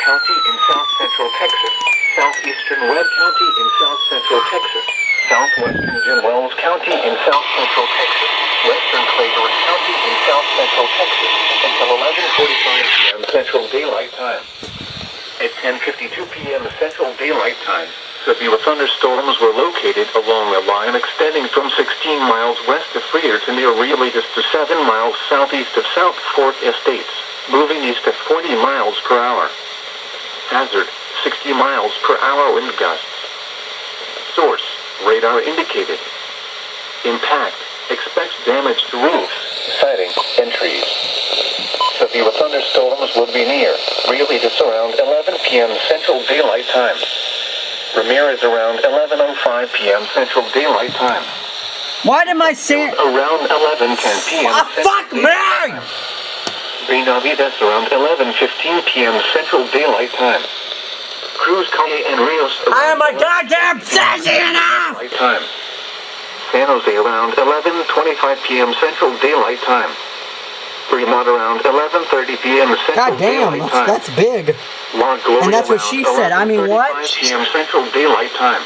County in south-central Texas, southeastern Webb County in south-central Texas, southwestern Jim Wells County in south-central Texas, western Claiborne County in south-central Texas, until 11:45 p.m. Central Daylight Time. At 10:52 p.m. Central Daylight Time, severe thunderstorms were located along a line extending from 16 miles west of Freer to near Realitas to 7 miles southeast of South Fork Estates, moving east at 40 miles per hour. Hazard, 60 miles per hour wind gusts. Source, radar indicated. Impact, expects damage to roofs, siding, and trees. Severe thunderstorms would be near Realitas around 11 p.m. Central Daylight Time. Ramirez around 11:05 p.m. Central Daylight Time. Why did my sand... Around 11:10 p.m. Fuck me! Benavides around 11:15 p.m. Central Daylight Time. Cruz Calle and Rios around... I am a goddamn sassy enough! Daylight Time. San Jose around 11:25 p.m. Central Daylight Time. Fremont around 11:30 p.m. Central Daylight Time. That's big. And that's what she said. I mean, what? 11:35 p.m. Central Daylight Time.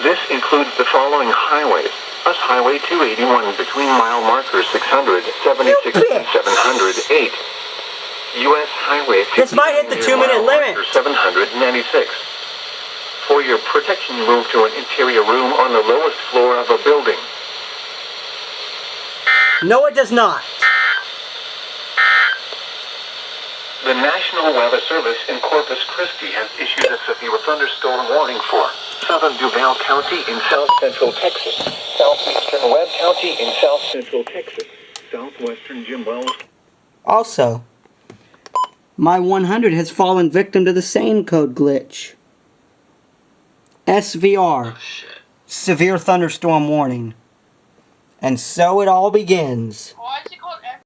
This includes the following highways. US Highway 281 between mile markers 600, 76, and 708. US Highway 50 This might hit the 2-minute limit. 796. For your protection, move to an interior room on the lowest floor of a building. No, it does not. The National Weather Service in Corpus Christi has issued a severe thunderstorm warning for southern Duval County in south-central Texas, southeastern Webb County in south-central Texas, southwestern Jim Wells. Also, my 100 has fallen victim to the same code glitch. SVR. Oh, shit. Severe thunderstorm warning. And so it all begins. Why is it called F?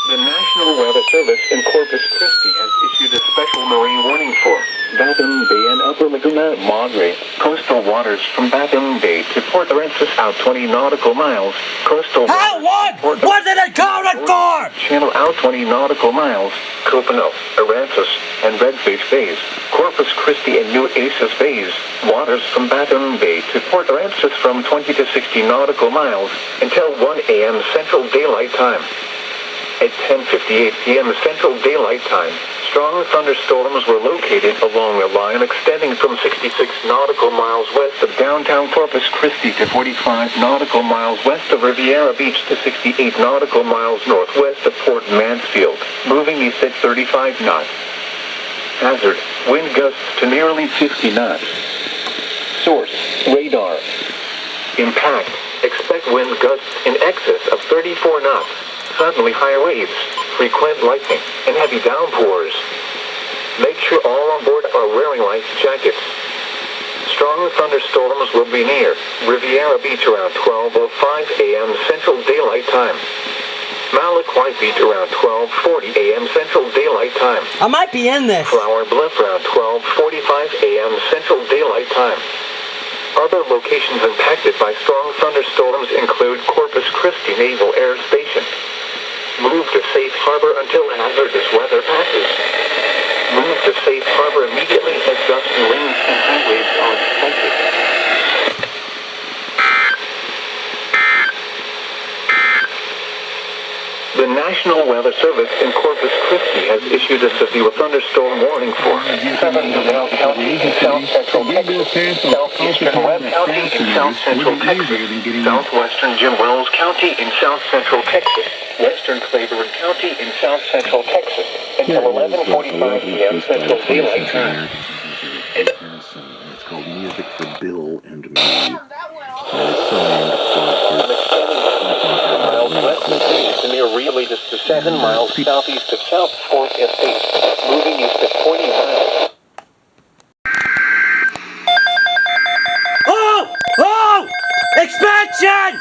The National Weather Service in Corpus Christi has issued a special marine warning for Batham Bay and Upper Laguna Madre. Coastal waters from Batham Bay to Port Aransas out 20 nautical miles. Coastal What? What did it call it for? Channel out 20 nautical miles. Copano, Aransas, and Redfish Bays. Corpus Christi and New Aces Bays. Waters from Batham Bay to Port Aransas from 20 to 60 nautical miles until 1 a.m. Central Daylight Time. At 10:58 p.m. Central Daylight Time, strong thunderstorms were located along a line extending from 66 nautical miles west of downtown Corpus Christi to 45 nautical miles west of Riviera Beach to 68 nautical miles northwest of Port Mansfield, moving east at 35 knots. Hazard, wind gusts to nearly 50 knots. Source, radar. Impact, expect wind gusts in excess of 34 knots. Suddenly high waves, frequent lightning, and heavy downpours. Make sure all on board are wearing life jackets. Strong thunderstorms will be near Riviera Beach around 12:05 a.m. Central Daylight Time. Malachi Beach around 12:40 a.m. Central Daylight Time. I might be in this. Flower Bluff around 12:45 a.m. Central Daylight Time. Other locations impacted by strong thunderstorms include Corpus Christi Naval Air Station. Move to safe harbor until hazardous weather passes. Move to safe harbor immediately as gusty winds and high waves are expected. The National Weather Service in Corpus Christi has issued a severe thunderstorm warning for southern Duval County in south-central Texas, southeastern Webb County in south-central Texas, southwestern Jim Wells County in south-central Texas, western Claiborne County in south-central Texas, until 11:45 p.m. Central Daylight Time. It's called Music for Bill and Me. Damn, that went off. To near Realitas to 7 miles southeast of South Fork Estates, moving east at 40 miles. Oh! Oh! Expansion!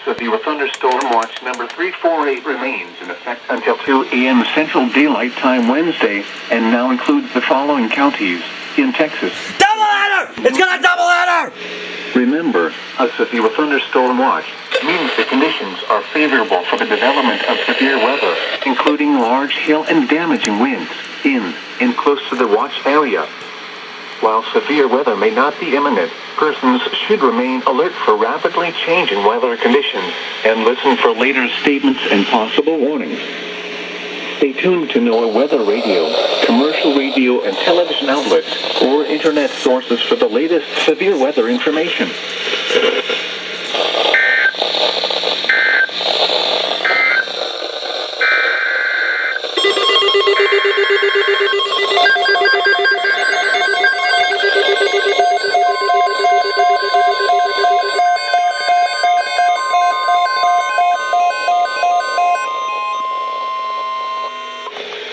severe thunderstorm watch number 348 remains in effect until 2 a.m. Central Daylight Time Wednesday, and now includes the following counties in Texas. Double header! It's got a double header! Remember, a severe thunderstorm watch means the conditions are favorable for the development of severe weather, including large hail and damaging winds in and close to the watch area. While severe weather may not be imminent, persons should remain alert for rapidly changing weather conditions and listen for later statements and possible warnings. Stay tuned to NOAA weather radio, commercial radio and television outlets, or internet sources for the latest severe weather information.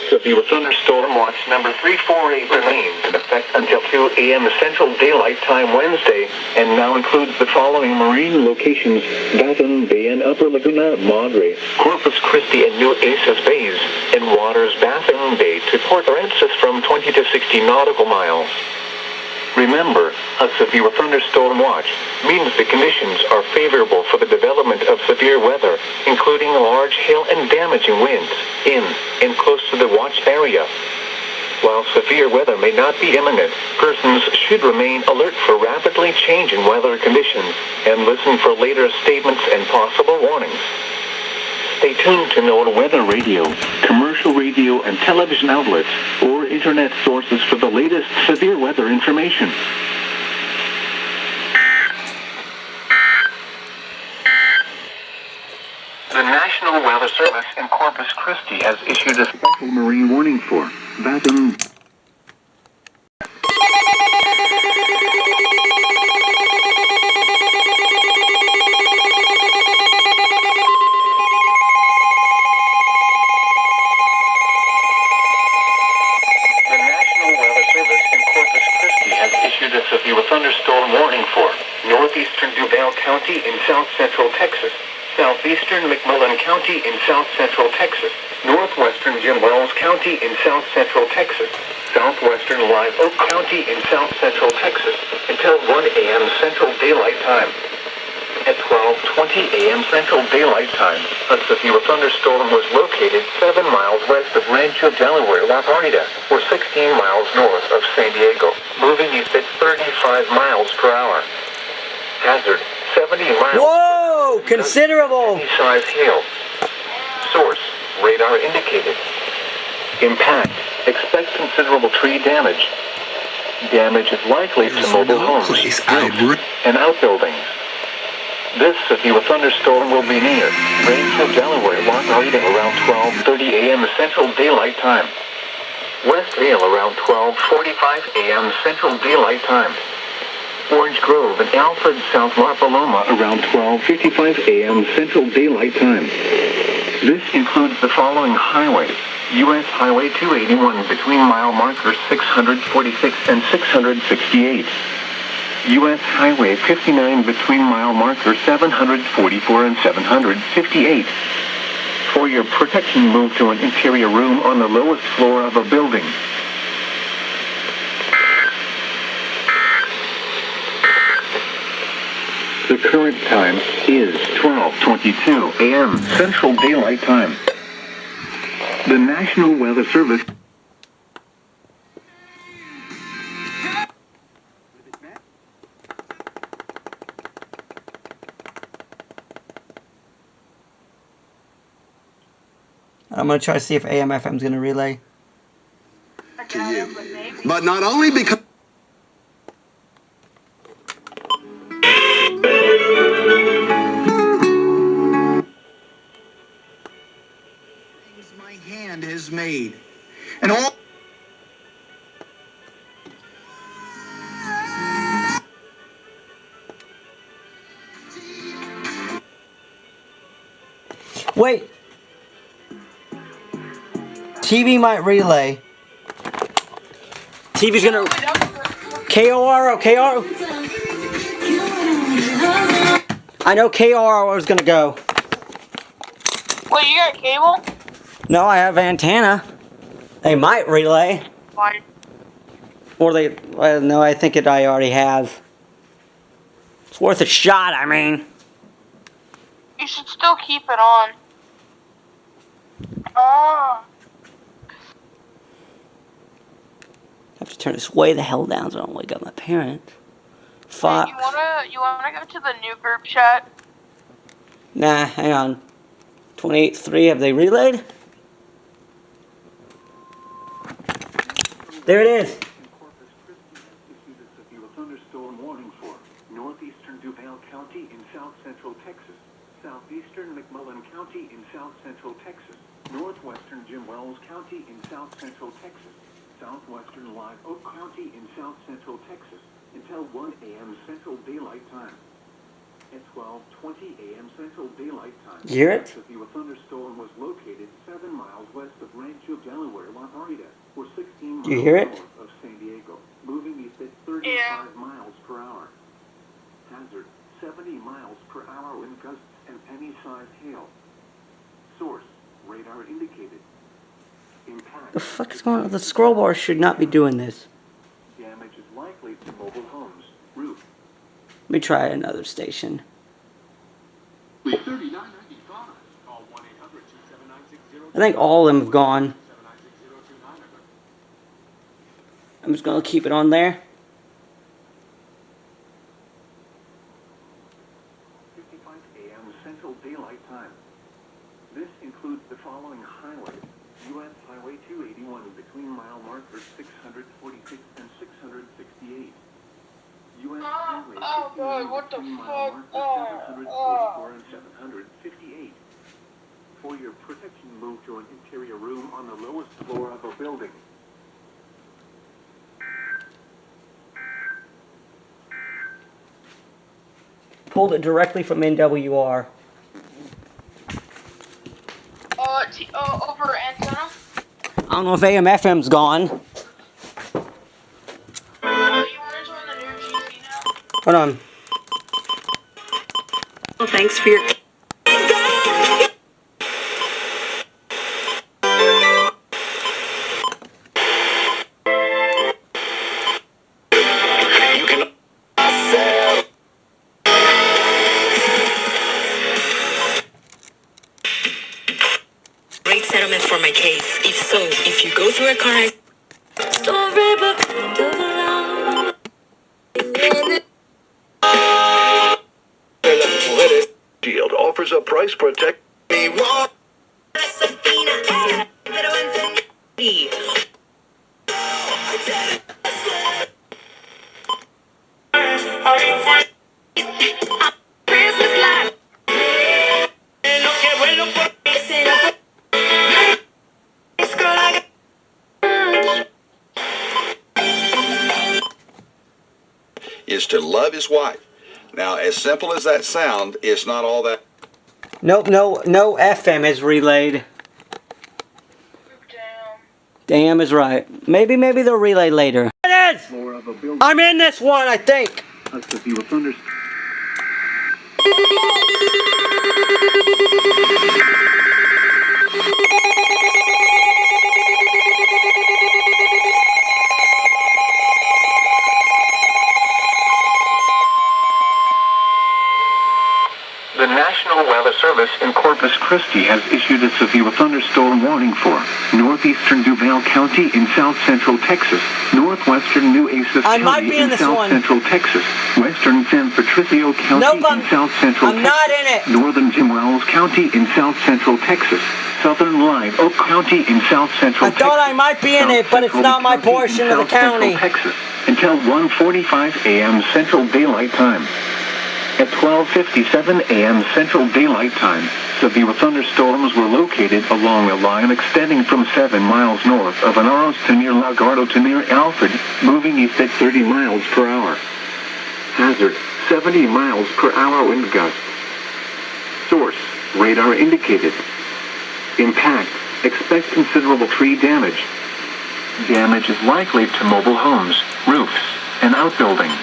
Severe thunderstorm watch number 348 remains in effect until 2 a.m. Central Daylight Time Wednesday, and now includes the following marine locations: Baton Bay and Upper Laguna, Madre, Corpus Christi and New EAS bays, and waters Baton Bay to Port Aransas from 20 to 60 nautical miles. Remember, a severe thunderstorm watch means the conditions are favorable for the development of severe weather, including large hail and damaging winds in and close to the watch area. While severe weather may not be imminent, persons should remain alert for rapidly changing weather conditions and listen for later statements and possible warnings. Stay tuned to NOAA weather radio, commercial radio and television outlets, or internet sources for the latest severe weather information. The National Weather Service in Corpus Christi has issued a special marine warning for Baton. A severe thunderstorm warning for northeastern Duval County in south central Texas, southeastern McMillan County in south central Texas, northwestern Jim Wells County in south central Texas, southwestern Live Oak County in south central Texas, until 1 a.m. Central Daylight Time. At 12:20 a.m. Central Daylight Time, a severe thunderstorm was located 7 miles west of Rancho Delaware, La Parida, or 16 miles north of San Diego, moving east at 35 miles per hour. Hazard, 70 miles. Whoa! Considerable! Size hail. Source, radar indicated. Impact, expect considerable tree damage. Damage is likely to mobile homes, roofs, and outbuildings. This severe thunderstorm will be near Rancho Delaware, La Parida around 12:30 a.m. Central Daylight Time. West Vale around 12:45 a.m. Central Daylight Time. Orange Grove and Alfred, South La Paloma around 12:55 a.m. Central Daylight Time. This includes the following highways: U.S. Highway 281 between mile markers 646 and 668. U.S. Highway 59 between mile markers 744 and 758. For your protection, move to an interior room on the lowest floor of a building. The current time is 12:22 a.m. Central Daylight Time. The National Weather Service. I'm going to try to see if AM/FM is going to relay. To you. But not only because... my hand has made. And all... Wait! TV might relay. TV's gonna... KORO, KORO! I know KRR is gonna go. Wait, you got cable? No, I have antenna. They might relay. Why? Or they, no, I think I already have. It's worth a shot, I mean. You should still keep it on. Oh. I have to turn this way the hell down so I don't wake up my parents. Fuck. You wanna go to the new group chat? Nah, hang on. 28.3, have they relayed? There it is. Corpus Christi has issued a severe thunderstorm warning for northeastern Duval County in south-central Texas, southeastern McMullen County in south-central Texas, northwestern Jim Wells County in south-central Texas, southwestern Live Oak County in south-central Texas until 1 a.m. Central Daylight Time. At 12:20 a.m. Central Daylight Time, You hear it? the severe thunderstorm was located 7 miles west of Rancho Delaware, La Parida, or 16 miles You hear it? north of San Diego, moving east at 35 Yeah. miles per hour. Hazard, 70 miles per hour wind gusts and penny-sized hail. Source, radar indicated. Impact. The fuck is going on? The scroll bar should not be doing this. Damage is likely to mobile homes, roof. Let me try another station. I think all of them have gone. I'm just gonna keep it on there. 55 a.m. Central Daylight Time. This includes the following highways. U.S. Highway 281 between mile markers 646 and 668. U.S. Highway Oh, 51 God, what the between mile fuck? markers 744 and 758. For your protection, move to an interior room on the lowest floor of a building. Pulled it directly from NWR. Over antenna? I don't know if AM/FM's gone. You wanna join the new GC now? Hold on. Well, thanks for your... Great settlement for my case. If so, if you go through a car story, but don't belong. Shield offers a price protect. Is to love his wife. Now, as simple as that sound, it's not all that. Nope, no FM is relayed. Damn. Damn is right. Maybe they'll relay later. It is! Floor of a building. I'm in this one, I think. A severe thunderstorm. The National Weather Service in Corpus Christi has issued a severe thunderstorm warning for northeastern Duval County in south-central Texas, northwestern New Aces I might County be in in this one. south-central Texas, western San Patricio County Nope, in south-central I'm Texas, not in it. northern Jim Wells County in south-central Texas, southern Live Oak County in south-central I Texas. thought I might be in it, but it's not my portion of the county. Texas, until 1:45 a.m. Central Daylight Time. At 12:57 a.m. Central Daylight Time, severe thunderstorms were located along a line extending from 7 miles north of Anaros to near Lagardo to near Alfred, moving east at 30 miles per hour. Hazard, 70 miles per hour wind gusts. Source, radar indicated. Impact, expect considerable tree damage. Damage is likely to mobile homes, roofs, and outbuildings.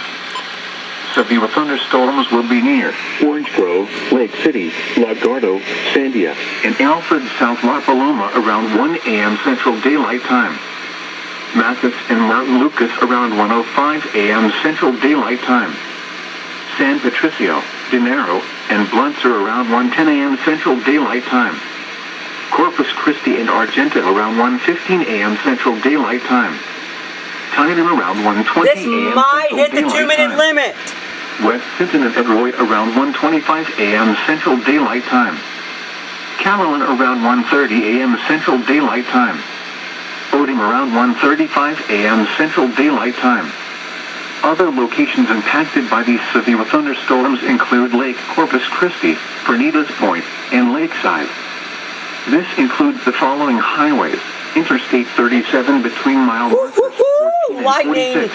severe thunderstorms will be near Orange Grove, Lake City, Lagardo, Sandia, and Alfred, South La Paloma around 1 a.m. Central Daylight Time. Mathis and Martin Lucas around 1:05 a.m. Central Daylight Time. San Patricio, Dinero, and Blunts are around 1:10 a.m. Central Daylight Time. Corpus Christi and Argenta around 1:15 a.m. Central Daylight Time. Tynan around 1:20 This a.m. might Central hit the Daylight 2-minute Time. limit. West Sinton and Edroy around 1:25 a.m. Central Daylight Time. Caroline around 1:30 a.m. Central Daylight Time. Oding around 1:35 a.m. Central Daylight Time. Other locations impacted by these severe thunderstorms include Lake Corpus Christi, Pernitas Point, and Lakeside. This includes the following highways: Interstate 37 between mile markers 14 and Lightning. 46.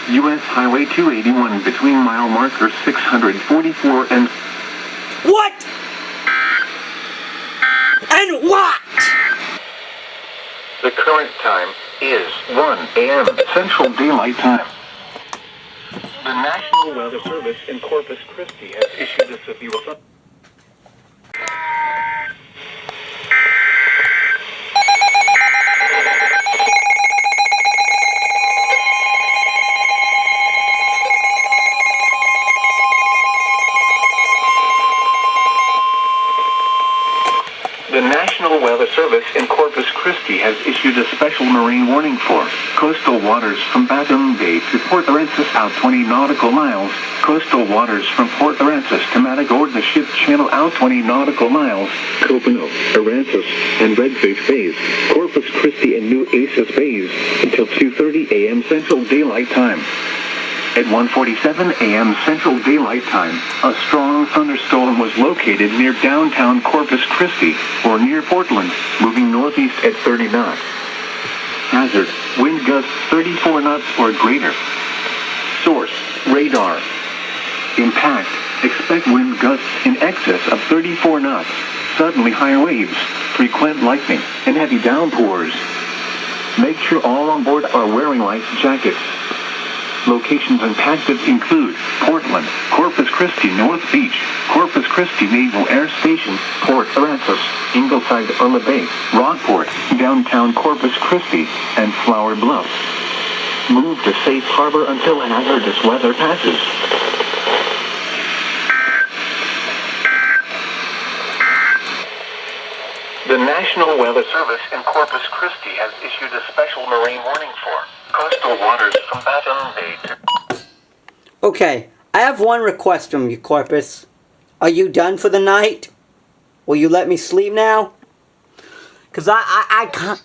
U.S. Highway 281 between mile markers 644 and... What? And what? The current time is 1 a.m. Central Daylight Time. The National Weather Service in Corpus Christi has issued a severe thunderstorm. The National Weather Service in Corpus Christi has issued a special marine warning for coastal waters from Batum Bay to Port Aransas out 20 nautical miles, coastal waters from Port Aransas to Matagorda Ship Channel out 20 nautical miles, Copano, Aransas, and Redfish Bays, Corpus Christi and New EAS Bays, until 2:30 a.m. Central Daylight Time. At 1:47 a.m. Central Daylight Time, a strong thunderstorm was located near downtown Corpus Christi, or near Portland, moving northeast at 30 knots. Hazard, wind gusts 34 knots or greater. Source, radar. Impact, expect wind gusts in excess of 34 knots, suddenly high waves, frequent lightning, and heavy downpours. Make sure all on board are wearing life jackets. Locations impacted include Portland, Corpus Christi North Beach, Corpus Christi Naval Air Station, Port Aransas, Ingleside on the Bay, Rockport, downtown Corpus Christi, and Flower Bluff. Move to safe harbor until hazardous weather passes. The National Weather Service in Corpus Christi has issued a special marine warning for coastal waters from Batum Bay to... Okay, I have one request from you, Corpus. Are you done for the night? Will you let me sleep now? Cause I can't.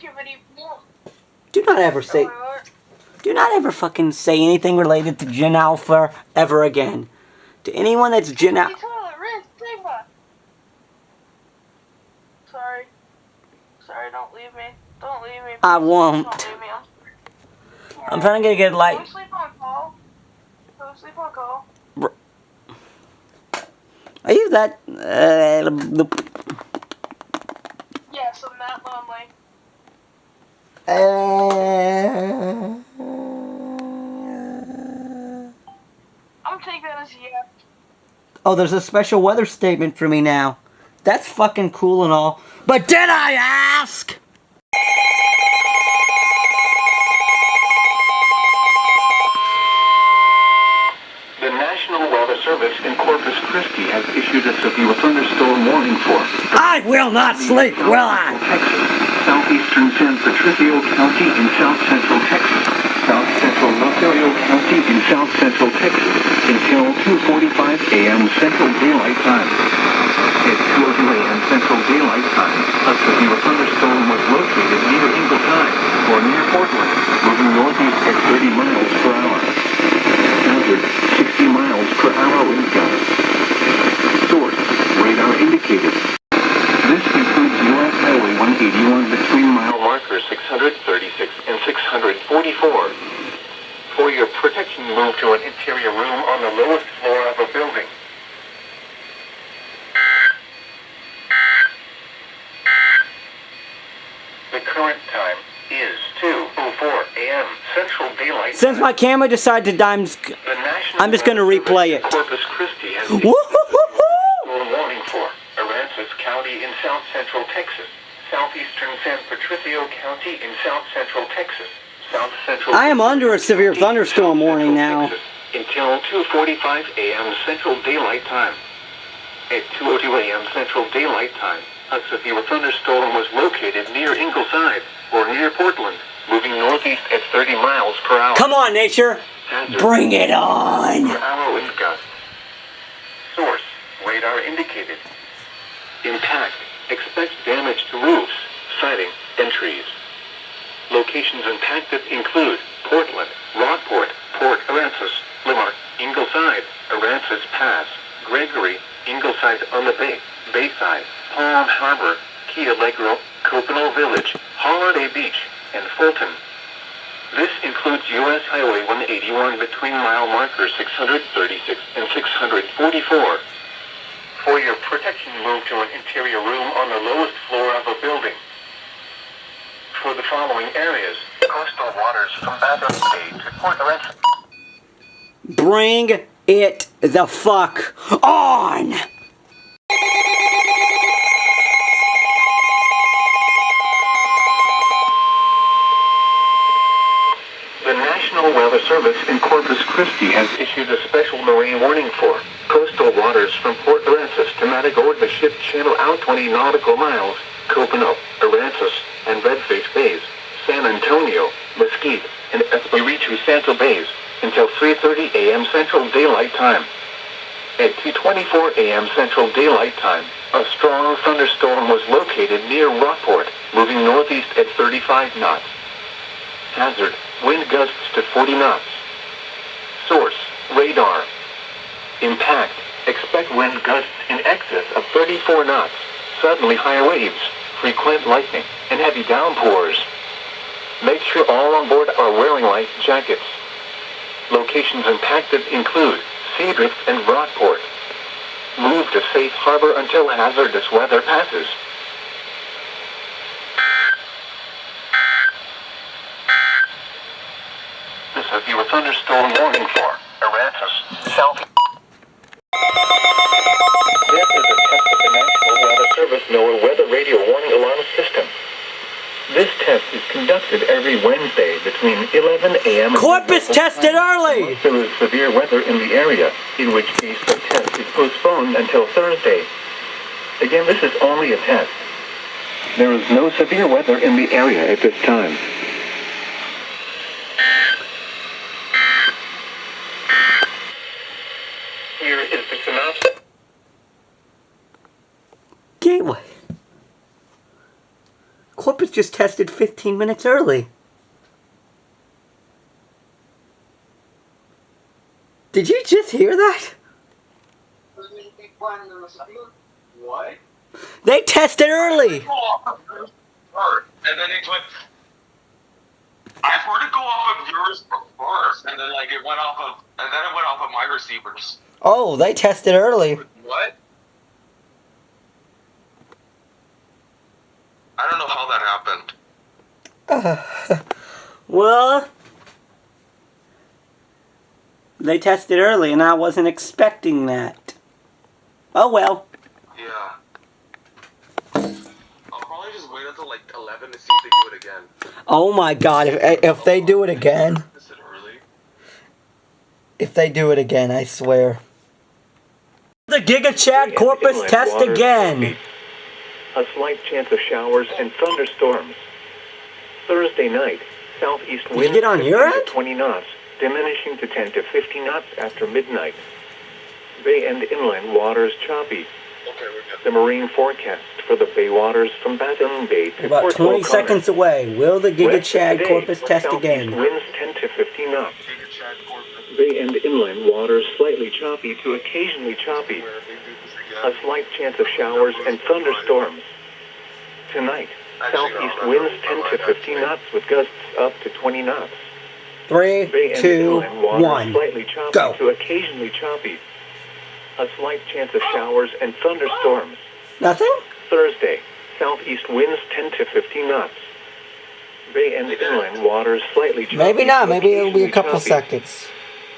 Do not ever say. Do not ever fucking say anything related to Gen Alpha ever again. To anyone that's Gen Alpha. Sorry. Sorry, don't leave me. Don't leave me. I won't. Don't leave me. I'm trying to get Go light. sleep on call. Go sleep on call. Are you that? Yes, I'm that lonely. I'm taking that as a yes. Oh, there's a special weather statement for me now. That's fucking cool and all. But did I ask? The National Weather Service in Corpus Christi has issued a severe thunderstorm warning for... I will not sleep, will I? Texas, southeastern San Patricio County in south-central Texas, south-central Rosario County in south-central Texas, until 2:45 a.m. Central Daylight Time. At 2:02 a.m. Central Daylight Time, a severe thunderstorm was located near Ingleside, or near Portland, moving northeast at 30 miles per hour. Hazard, 60 miles per hour wind gusts. Source, radar indicated. This includes U.S. Highway 181 between mile markers 636 and 644. For your protection, move to an interior room on the lowest floor of a building. The current time is 2:04 a.m. Central Daylight Since Time. my camera decided to die, I'm just gonna replay it. Corpus Christi has Woo-hoo-hoo-hoo! storm warning for Aransas County in south central Texas, southeastern San Patricio County in south central Texas, south central. I am under a severe thunderstorm warning now. Until 2:45 a.m. Central Daylight Time. At 2:02 a.m. Central Daylight Time, a severe thunderstorm was located near Ingleside or near Portland, moving northeast at 30 miles per hour. Come on, nature. Hazard Bring it on. per hour wind gusts. Source: radar indicated. Impact: expect damage to roofs, siding, and trees. Locations impacted include Portland, Rockport, Port Aransas, Limar, Ingleside, Aransas Pass, Gregory, Ingleside on the Bay, Bayside, Palm Harbor, Key Allegro, Copano Village, Holiday Beach, and Fulton. This includes U.S. Highway 181 between mile markers 636 and 644. For your protection, move to an interior room on the lowest floor of a building. For the following areas, coastal waters from Baton Bay to Port Aransas. Bring it the fuck on. The National Weather Service in Corpus Christi has issued a special marine warning for coastal waters from Port Aransas to Matagorda Ship Channel out 20 nautical miles, Copano, Aransas, and Redfish Bays, San Antonio, Mesquite, and Espiritu Santo Bays until 3:30 a.m. Central Daylight Time. At 2:24 a.m. Central Daylight Time, a strong thunderstorm was located near Rockport, moving northeast at 35 knots. Hazard: wind gusts to 40 knots. Source: radar. Impact: expect wind gusts in excess of 34 knots, suddenly high waves, frequent lightning, and heavy downpours. Make sure all on board are wearing life jackets. Locations impacted include Seadrift and Rockport. Move to safe harbor until hazardous weather passes. This is your thunderstorm warning for Aransas, South. This is a test of the National Weather Service NOAA Weather Radio Warning Alarm System. This test is conducted every Wednesday between 11 a.m. and Corpus tested early. unless there is severe weather in the area, in which case the test is postponed until Thursday. Again, this is only a test. There is no severe weather in the area at this time. Here is the synopsis. Gateway. Corpus just tested 15 minutes early. Did you just hear that? What? They tested early. And then it went. I heard it go off of yours first, and then it went off of my receivers. Oh, they tested early. What? I don't know how that happened. Well, they tested early, and I wasn't expecting that. Oh well. Yeah. I'll probably just wait until 11 to see if they do it again. Oh my God! If they do it again, Is it early? if they do it again, I swear. The Giga Chad Corpus Inlet test waters again. southeast. A slight chance of showers and thunderstorms. Thursday night, southeast winds get on your 15 to end? 20 knots, diminishing to 10 to 15 knots after midnight. Bay and inland waters choppy. Okay, we're good. The marine forecast for the bay waters from Baton Bay to About Port 20 O'Connor. seconds away. Will the Giga West Chad today, Corpus test southeast again? winds 10 to 15 knots. Giga Chad Corpus. Bay and inland waters slightly choppy to occasionally choppy. Where if they do this A again. slight chance of showers and thunderstorms. Tonight, Actually, southeast no, winds no, 10 no, to 15 actually. knots with gusts up to 20 knots. 3, Bay and 2, inland waters 1. slightly choppy Go. to occasionally choppy. A slight chance of showers and thunderstorms. Nothing? Thursday, southeast winds 10 to 15 knots. Bay and inland waters slightly choppy. Maybe not. to Maybe it'll be a occasionally couple choppy. seconds.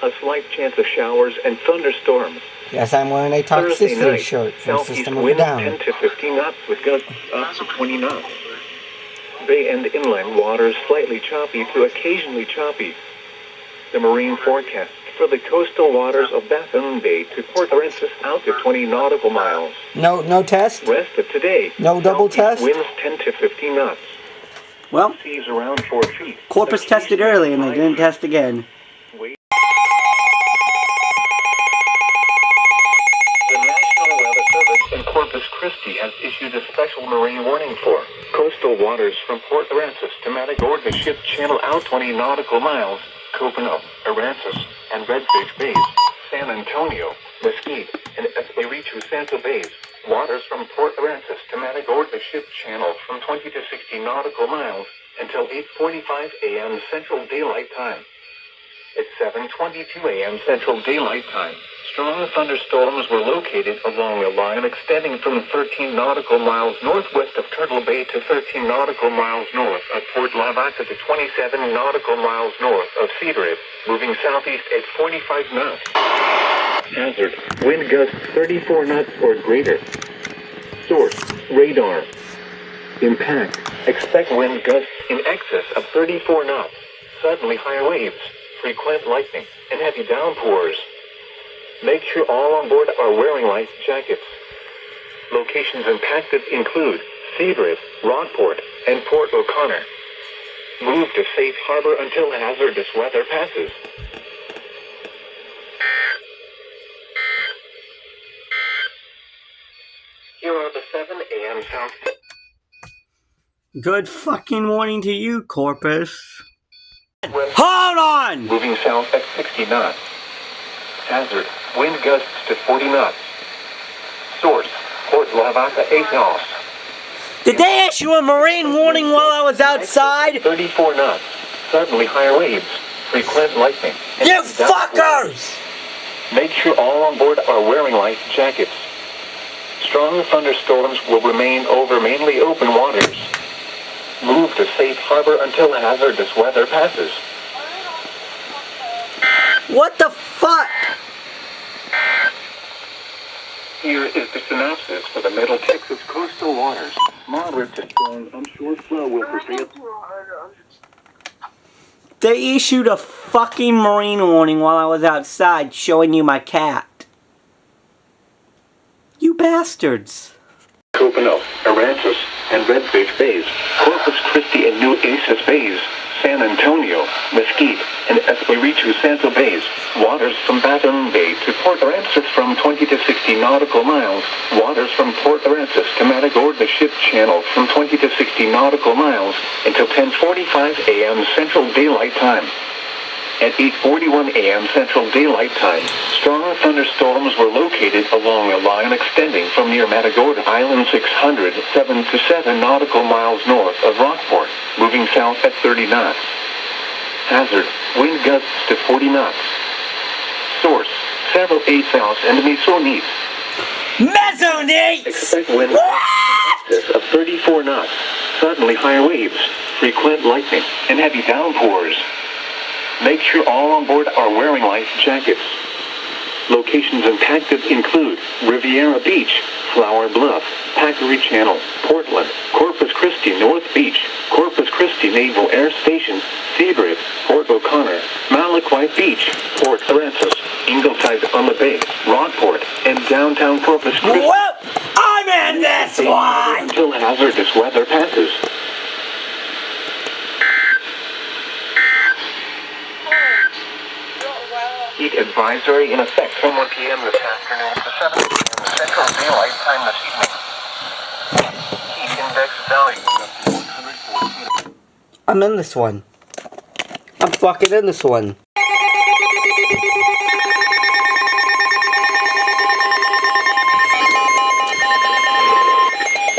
A slight chance of showers and thunderstorms. Yes, I'm wearing a Thursday toxicity night, shirt from southeast System of a winds Down. 10 to 15 knots with gusts up to 20 knots. Bay and inland waters slightly choppy to occasionally choppy. The marine forecast for the coastal waters of Baffin Bay to Port Aransas out to 20 nautical miles. No test? Rest of today. No double southeast test? Winds 10 to 15 knots. Well, Seas around 4 feet. Corpus tested early and they didn't test again. The National Weather Service in Corpus Christi has issued a special marine warning for coastal waters from Port Aransas to Matagorda Ship Channel out 20 nautical miles, Copano, Aransas, and Redfish Bays, San Antonio, Mesquite, and Espiritu Santo Bays. Waters from Port Aransas to Matagorda Ship Channel from 20 to 60 nautical miles until 8:45 a.m. Central Daylight Time. At 7:22 a.m. Central Daylight Time, strong thunderstorms were located along a line extending from 13 nautical miles northwest of Turtle Bay to 13 nautical miles north of Port Lavaca to 27 nautical miles north of Cedar, moving southeast at 45 knots. Hazard, wind gusts 34 knots or greater. Source, radar. Impact, expect wind gusts in excess of 34 knots, suddenly high waves, frequent lightning, and heavy downpours. Make sure all on board are wearing life jackets. Locations impacted include Cedar, Rockport, and Port O'Connor. Move to safe harbor until hazardous weather passes. Here are the 7 a.m. sounds. Good fucking morning to you, Corpus. Hold on! Moving south at 60 knots. Hazard, wind gusts to 40 knots. Source, Port Lavaca 8 knots. Did they issue a marine warning while I was outside? 34 knots. Suddenly higher waves. Frequent lightning. and You heavy downpours. fuckers! Make sure all on board are wearing life jackets. Strong thunderstorms will remain over mainly open waters. Move to safe harbor until hazardous weather passes. What the fuck? Here is the synopsis for the Middle Texas coastal waters. Moderate to strong onshore flow will prevail. They issued a fucking marine warning while I was outside showing you my cat. You bastards. Copano, Aransas, and Redfish Bays, Corpus Christi and New EAS Bays, San Antonio, Mesquite, and Espiritu Santo Bays. Waters from Baton Bay to Port Aransas from 20 to 60 nautical miles. Waters from Port Aransas to Matagorda Ship Channel from 20 to 60 nautical miles until 10:45 a.m. Central Daylight Time. At 8:41 a.m. Central Daylight Time, strong thunderstorms were located along a line extending from near Matagorda Island 607 to 7 nautical miles north of Rockport, moving south at 30 knots. Hazard, wind gusts to 40 knots. Source, several 8 south and Misonite. Mesonite! Expect wind gusts of 34 knots, suddenly higher waves, frequent lightning, and heavy downpours. Make sure all on board are wearing life jackets. Locations impacted include Riviera Beach, Flower Bluff, Packery Channel, Portland, Corpus Christi North Beach, Corpus Christi Naval Air Station, Seabreeze, Port O'Connor, Malaquite Beach, Port Aransas, Ingleside on the Bay, Rockport, and downtown Corpus Christi. Well, I'm in this one! Until hazardous weather passes. Heat advisory in effect from 1 p.m. this afternoon to 7 p.m. Central Daylight Time this evening. Heat index value of 414. I'm in this one. I'm fucking in this one.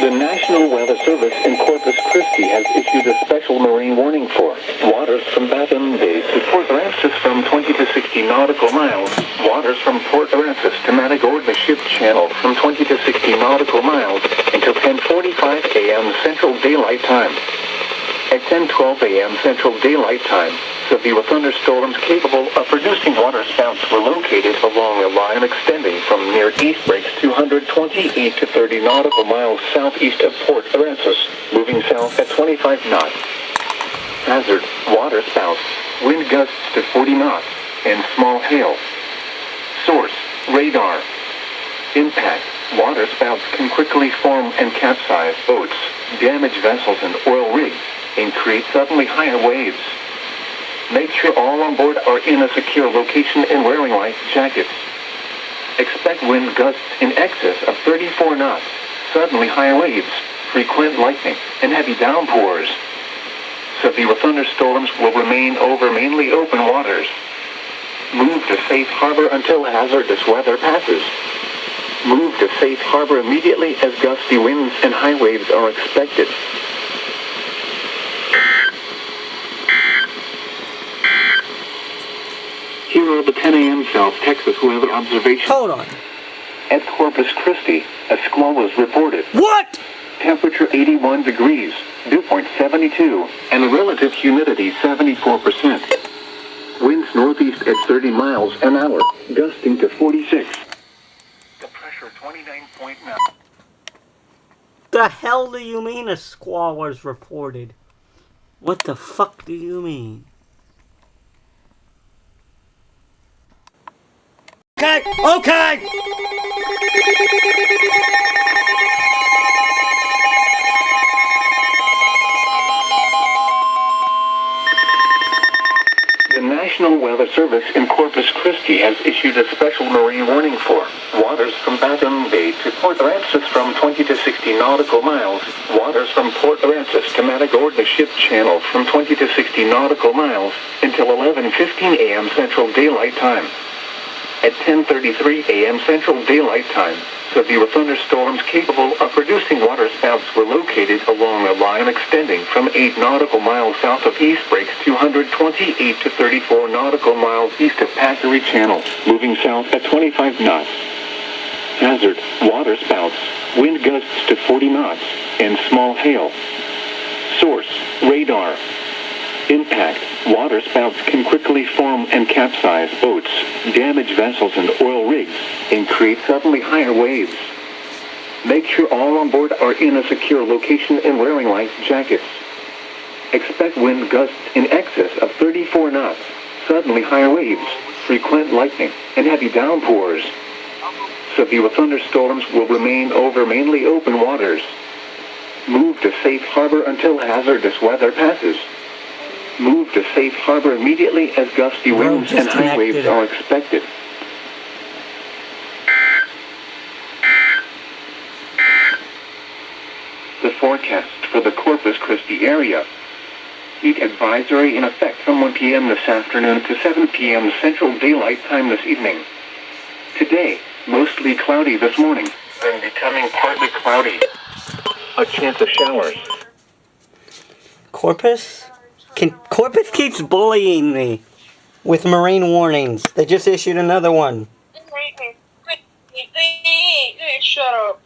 The National Weather Service in Corpus Christi has issued a special marine warning for waters from Baton Bay to Port Aransas from 20 to 60 nautical miles, waters from Port Aransas to Matagorda Ship Channel from 20 to 60 nautical miles until 10:45 a.m. Central Daylight Time. At 10:12 a.m. Central Daylight Time, severe thunderstorms capable of producing waterspouts were located along a line extending from near East Breaks 228 to 30 nautical miles southeast of Port Aransas, moving south at 25 knots. Hazard, waterspouts, wind gusts to 40 knots, and small hail. Source, radar. Impact, waterspouts can quickly form and capsize boats, damage vessels and oil rigs, and create suddenly higher waves. Make sure all on board are in a secure location and wearing life jackets. Expect wind gusts in excess of 34 knots, suddenly higher waves, frequent lightning, and heavy downpours. Severe thunderstorms will remain over mainly open waters. Move to safe harbor until hazardous weather passes. Move to safe harbor immediately as gusty winds and high waves are expected. Here are the 10 a.m. South Texas weather observations. Hold on. At Corpus Christi, a squall was reported. What? Temperature 81 degrees, dew point 72, and relative humidity 74%. Winds northeast at 30 miles an hour, gusting to 46. The pressure 29.9. The hell do you mean a squall was reported? What the fuck do you mean? Okay! The National Weather Service in Corpus Christi has issued a special marine warning for waters from Baton Bay to Port Aransas from 20 to 60 nautical miles, waters from Port Aransas to Matagorda Ship Channel from 20 to 60 nautical miles until 11:15 a.m. Central Daylight Time. At 10:33 a.m. Central Daylight Time, severe thunderstorms capable of producing waterspouts were located along a line extending from 8 nautical miles south of East Breaks 228 to 34 nautical miles east of Packery Channel, moving south at 25 knots. Hazard, waterspouts, wind gusts to 40 knots, and small hail. Source, radar. Impact, waterspouts can quickly form and capsize boats, damage vessels and oil rigs, and create suddenly higher waves. Make sure all on board are in a secure location and wearing life jackets. Expect wind gusts in excess of 34 knots, suddenly higher waves, frequent lightning, and heavy downpours. Severe thunderstorms will remain over mainly open waters. Move to safe harbor until hazardous weather passes. Move to safe harbor immediately as gusty winds and high waves are expected. The forecast for the Corpus Christi area. Heat advisory in effect from 1 p.m. this afternoon to 7 p.m. Central Daylight Time this evening. Today, mostly cloudy this morning, then becoming partly cloudy. A chance of showers. Corpus? Corpus keeps bullying me with marine warnings. They just issued another one. Shut up.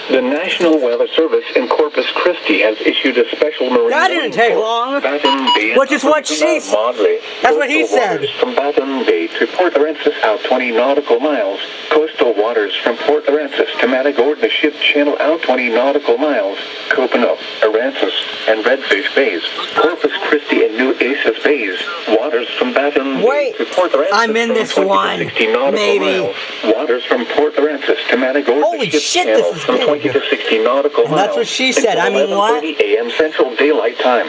The National Weather Service in Corpus Christi has issued a special marine That didn't take long. Which is what she said. That's what he said. From Baton Bay to Port Aransas out 20 nautical miles. Coastal waters from Port Aransas to Matagorda Ship Channel out 20 nautical miles. Copano, Aransas, and Redfish Bays. Corpus Christi and New EAS Bays. Waters from Baton Bay to Port Aransas I'm in this from 20 one. to 60 nautical Maybe. miles. Waters from Port Aransas to Matagorda Holy Ship shit, Channel this is from big. 20 to 60 nautical miles. That's what she said. I mean, what? 11:30 a.m. Central Daylight Time.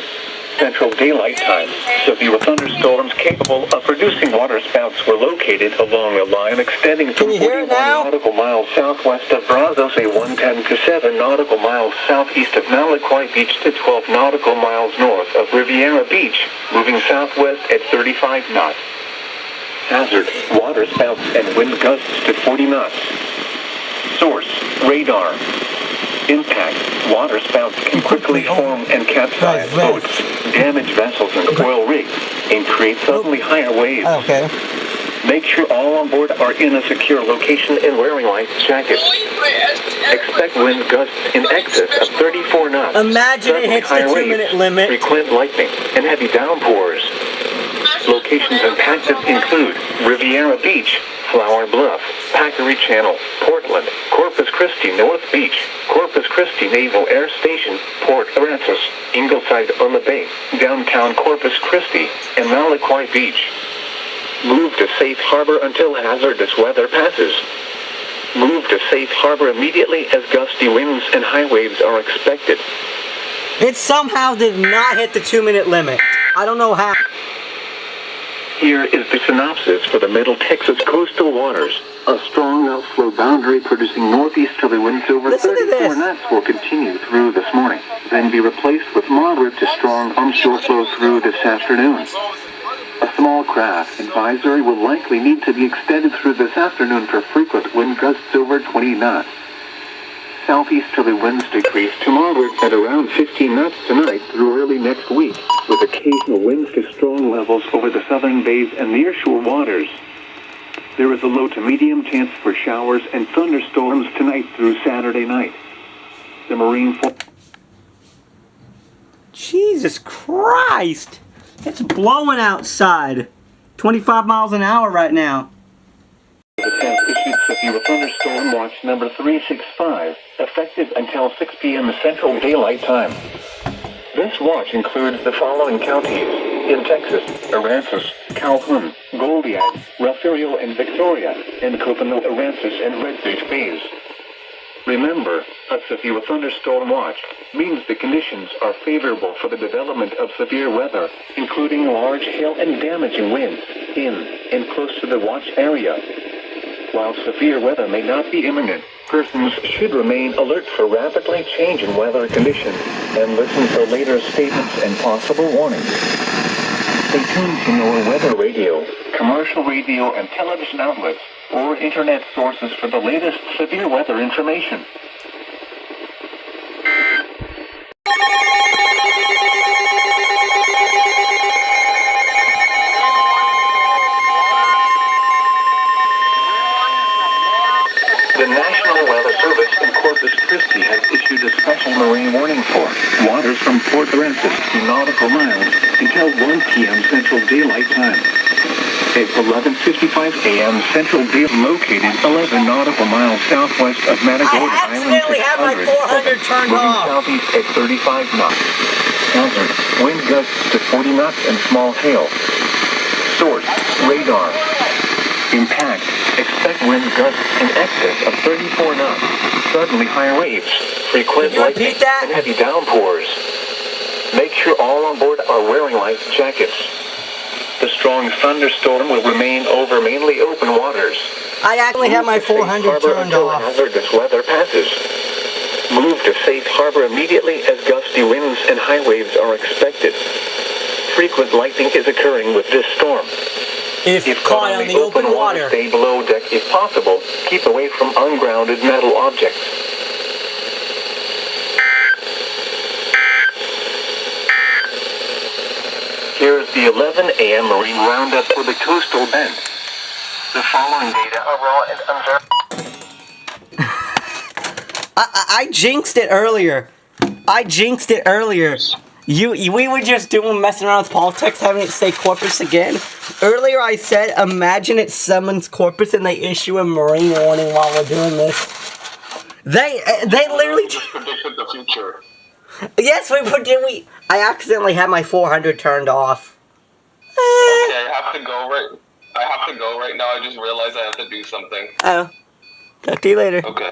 Central Daylight Time. Severe thunderstorms capable of producing waterspouts were located along a line extending from 41 nautical miles southwest of Brazos, a 110 to 7 nautical miles southeast of Malaquai Beach to 12 nautical miles north of Riviera Beach, moving southwest at 35 knots. Hazard, waterspouts and wind gusts to 40 knots. Source, radar. Impact, water spouts can quickly form and capsize Right, right. boats, damage vessels and oil rigs, and create suddenly higher waves. Okay. Make sure all on board are in a secure location and wearing life jackets. Expect wind gusts in excess of 34 knots. Imagine it suddenly hits the higher 2-minute waves, limit. frequent lightning, and heavy downpours. Locations impacted include Riviera Beach, Flower Bluff, Packery Channel, Portland, Corpus Christi North Beach, Corpus Christi Naval Air Station, Port Aransas, Ingleside on the Bay, downtown Corpus Christi, and Malaquai Beach. Move to safe harbor until hazardous weather passes. Move to safe harbor immediately as gusty winds and high waves are expected. It somehow did not hit the 2-minute limit. I don't know how. Here is the synopsis for the Middle Texas coastal waters. A strong outflow boundary producing northeasterly winds over Listen to 34 this. knots will continue through this morning, then be replaced with moderate to strong onshore flow through this afternoon. A small craft advisory will likely need to be extended through this afternoon for frequent wind gusts over 20 knots. Southeasterly winds decrease to moderate at around 15 knots tonight through early next week, with occasional winds to strong levels over the southern bays and nearshore waters. There is a low to medium chance for showers and thunderstorms tonight through Saturday night. The marine Jesus Christ! It's blowing outside. 25 miles an hour right now. has issued severe thunderstorm watch number 365, effective until 6 p.m. Central Daylight Time. This watch includes the following counties in Texas: Aransas, Calhoun, Goliad, Rafario and Victoria, and Copano, Aransas and Redfish Bays. Remember, a severe thunderstorm watch means the conditions are favorable for the development of severe weather, including large hail and damaging winds, in and close to the watch area. While severe weather may not be imminent, persons should remain alert for rapidly changing weather conditions and listen for later statements and possible warnings. Stay tuned to NOAA Weather Radio, commercial radio and television outlets, or internet sources for the latest severe weather information. The National Weather Service in Corpus Christi has issued a special marine warning for waters from Port Aransas 2 nautical miles until 1 p.m. Central Daylight Time. At 11:55 a.m. Central Daylight, located 11 nautical miles southwest of Matagorda I Island, accidentally had my 400 turned moving off. southeast at 35 knots. Hazard: wind gusts to 40 knots and small hail. Source: radar. Impact: expect wind gusts in excess of 34 knots, suddenly high waves, frequent Can you lightning, repeat that? and heavy downpours. Make sure all on board are wearing life jackets. The strong thunderstorm will remain over mainly open waters. I actually had my Move to safe 400 harbor turned until off. hazardous weather passes. Move to safe harbor immediately as gusty winds and high waves are expected. Frequent lightning is occurring with this storm. If caught on the open water. Stay below deck if possible. Keep away from ungrounded metal objects. Here's the 11 a.m. Marine Roundup for the coastal bend. The following data are raw and unverified. I jinxed it earlier. We were just messing around with politics, having it say Corpus again. Earlier I said, imagine it summons Corpus and they issue a marine warning while we're doing this. They literally predicted the future. Yes, did we? I accidentally had my 400 turned off. Okay, I have to go right now. I just realized I have to do something. Oh. Talk to you later. Okay.